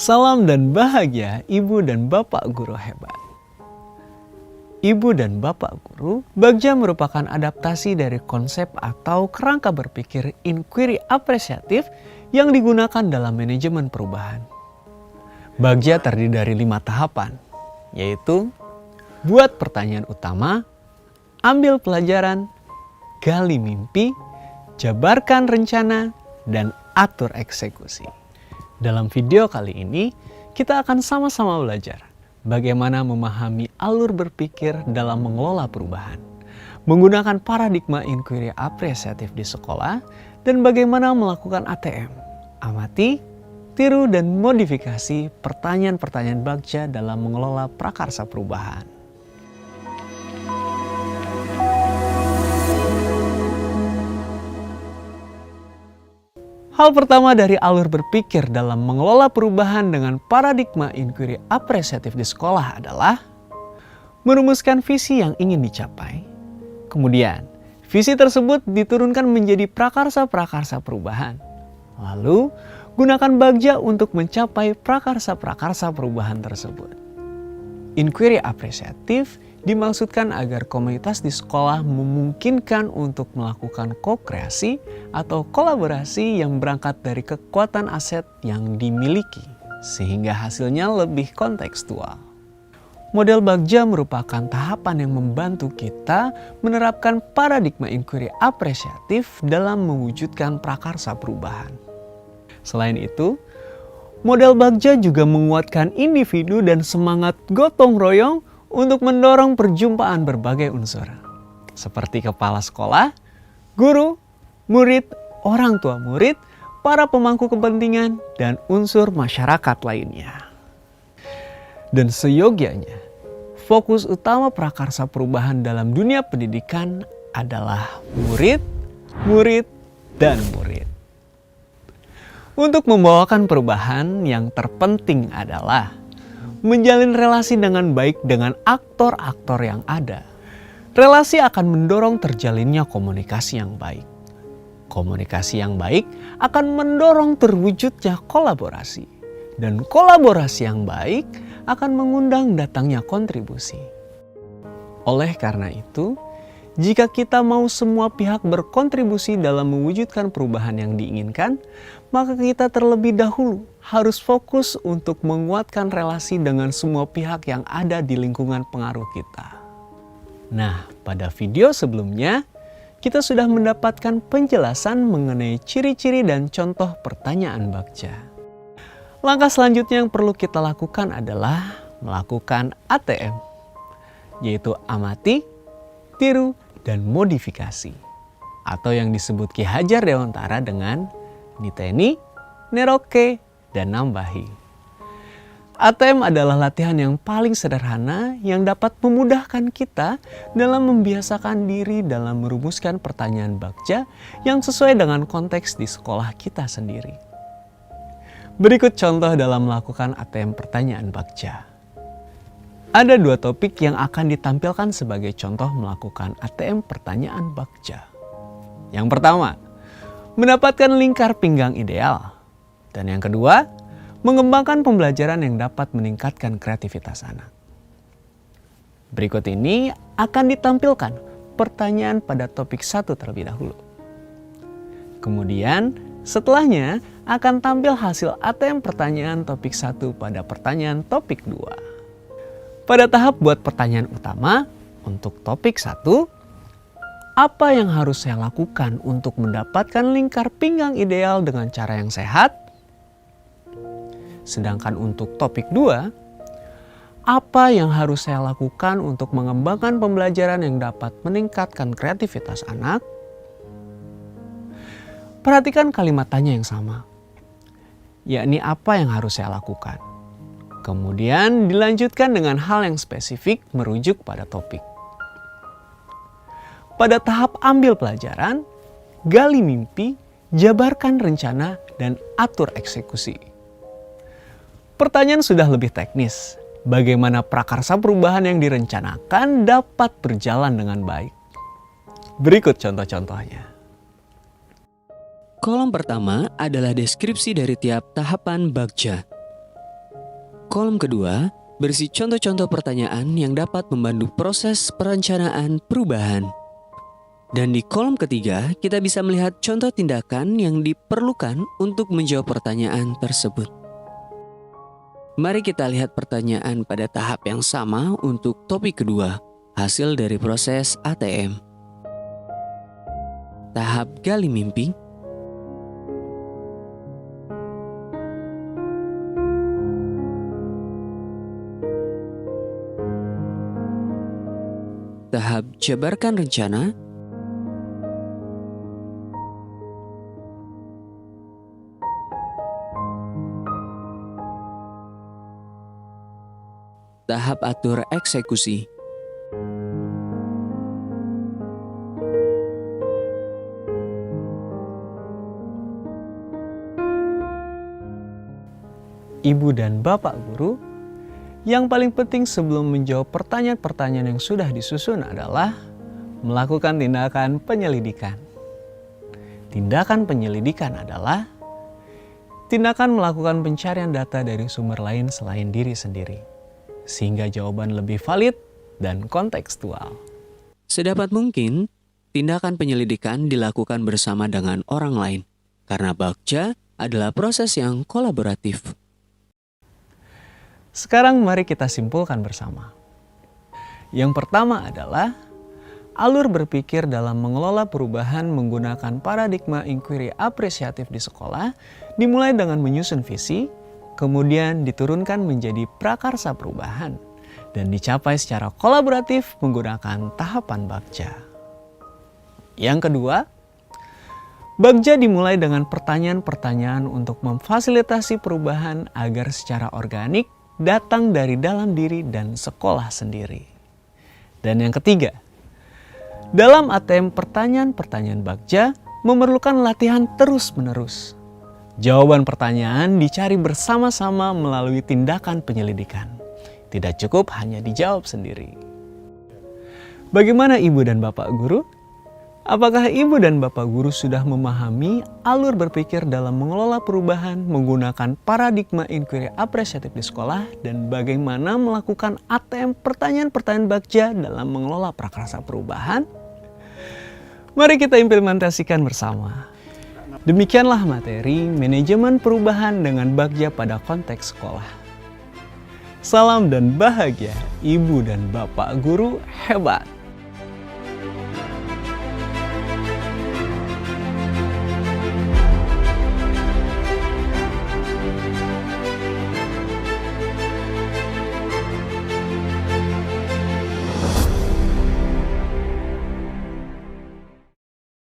Salam dan bahagia Ibu dan Bapak Guru hebat. Ibu dan Bapak Guru, Bagja merupakan adaptasi dari konsep atau kerangka berpikir inquiry apresiatif yang digunakan dalam manajemen perubahan. Bagja terdiri dari 5 tahapan, yaitu buat pertanyaan utama, ambil pelajaran, gali mimpi, jabarkan rencana, dan atur eksekusi. Dalam video kali ini, kita akan sama-sama belajar bagaimana memahami alur berpikir dalam mengelola perubahan, menggunakan paradigma inquiry apresiatif di sekolah, dan bagaimana melakukan ATM, amati, tiru, dan modifikasi pertanyaan-pertanyaan Bagja dalam mengelola prakarsa perubahan. Hal pertama dari alur berpikir dalam mengelola perubahan dengan paradigma inquiry apresiatif di sekolah adalah merumuskan visi yang ingin dicapai. Kemudian, visi tersebut diturunkan menjadi prakarsa-prakarsa perubahan. Lalu, gunakan Bagja untuk mencapai prakarsa-prakarsa perubahan tersebut. Inquiry apresiatif dimaksudkan agar komunitas di sekolah memungkinkan untuk melakukan ko-kreasi atau kolaborasi yang berangkat dari kekuatan aset yang dimiliki, sehingga hasilnya lebih kontekstual. Model Bagja merupakan tahapan yang membantu kita menerapkan paradigma inquiry apresiatif dalam mewujudkan prakarsa perubahan. Selain itu, model Bagja juga menguatkan individu dan semangat gotong royong untuk mendorong perjumpaan berbagai unsur, seperti kepala sekolah, guru, murid, orang tua murid, para pemangku kepentingan, dan unsur masyarakat lainnya. Dan seyogianya, fokus utama prakarsa perubahan dalam dunia pendidikan adalah murid, murid, dan murid. Untuk membawakan perubahan, yang terpenting adalah menjalin relasi dengan baik dengan aktor-aktor yang ada. Relasi akan mendorong terjalinnya komunikasi yang baik. Komunikasi yang baik akan mendorong terwujudnya kolaborasi. Dan kolaborasi yang baik akan mengundang datangnya kontribusi. Oleh karena itu, jika kita mau semua pihak berkontribusi dalam mewujudkan perubahan yang diinginkan, maka kita terlebih dahulu harus fokus untuk menguatkan relasi dengan semua pihak yang ada di lingkungan pengaruh kita. Nah, pada video sebelumnya, kita sudah mendapatkan penjelasan mengenai ciri-ciri dan contoh pertanyaan Bagja. Langkah selanjutnya yang perlu kita lakukan adalah melakukan ATM, yaitu amati, tiru, dan modifikasi, atau yang disebut Ki Hajar Dewantara dengan niteni, neroke, dan nambahi. ATM adalah latihan yang paling sederhana yang dapat memudahkan kita dalam membiasakan diri dalam merumuskan pertanyaan Bagja yang sesuai dengan konteks di sekolah kita sendiri. Berikut contoh dalam melakukan ATM pertanyaan Bagja. Ada 2 topik yang akan ditampilkan sebagai contoh melakukan ATM pertanyaan Bagja. Yang pertama, mendapatkan lingkar pinggang ideal. Dan yang kedua, mengembangkan pembelajaran yang dapat meningkatkan kreativitas anak. Berikut ini akan ditampilkan pertanyaan pada topik 1 terlebih dahulu. Kemudian, setelahnya akan tampil hasil ATM pertanyaan topik 1 pada pertanyaan topik 2. Pada tahap buat pertanyaan utama, untuk topik 1, apa yang harus saya lakukan untuk mendapatkan lingkar pinggang ideal dengan cara yang sehat? Sedangkan untuk topik 2, apa yang harus saya lakukan untuk mengembangkan pembelajaran yang dapat meningkatkan kreativitas anak? Perhatikan kalimat tanya yang sama, yakni apa yang harus saya lakukan. Kemudian dilanjutkan dengan hal yang spesifik merujuk pada topik. Pada tahap ambil pelajaran, gali mimpi, jabarkan rencana, dan atur eksekusi. Pertanyaan sudah lebih teknis. Bagaimana prakarsa perubahan yang direncanakan dapat berjalan dengan baik? Berikut contoh-contohnya. Kolom pertama adalah deskripsi dari tiap tahapan Bagja. kolom kedua berisi contoh-contoh pertanyaan yang dapat membantu proses perencanaan perubahan. Dan di kolom ketiga, kita bisa melihat contoh tindakan yang diperlukan untuk menjawab pertanyaan tersebut. Mari kita lihat pertanyaan pada tahap yang sama untuk topik kedua, hasil dari proses ATM. Tahap gali mimpi. Tahap jabarkan rencana. Tahap atur eksekusi. Ibu dan Bapak Guru, yang paling penting sebelum menjawab pertanyaan-pertanyaan yang sudah disusun adalah melakukan tindakan penyelidikan. Tindakan penyelidikan adalah tindakan melakukan pencarian data dari sumber lain selain diri sendiri, sehingga jawaban lebih valid dan kontekstual. Sedapat mungkin, tindakan penyelidikan dilakukan bersama dengan orang lain, karena bagja adalah proses yang kolaboratif. Sekarang mari kita simpulkan bersama. Yang pertama adalah alur berpikir dalam mengelola perubahan menggunakan paradigma inquiry apresiatif di sekolah dimulai dengan menyusun visi, kemudian diturunkan menjadi prakarsa perubahan, dan dicapai secara kolaboratif menggunakan tahapan bagja. Yang kedua, bagja dimulai dengan pertanyaan-pertanyaan untuk memfasilitasi perubahan agar secara organik datang dari dalam diri dan sekolah sendiri. Dan yang ketiga, dalam ATM pertanyaan-pertanyaan bagja memerlukan latihan terus-menerus. Jawaban pertanyaan dicari bersama-sama melalui tindakan penyelidikan. Tidak cukup hanya dijawab sendiri. Bagaimana Ibu dan Bapak Guru? Apakah Ibu dan Bapak Guru sudah memahami alur berpikir dalam mengelola perubahan menggunakan paradigma inquiry apresiatif di sekolah dan bagaimana melakukan ATM pertanyaan-pertanyaan bagja dalam mengelola prakarsa perubahan? Mari kita implementasikan bersama. Demikianlah materi manajemen perubahan dengan bagja pada konteks sekolah. Salam dan bahagia, Ibu dan Bapak Guru hebat!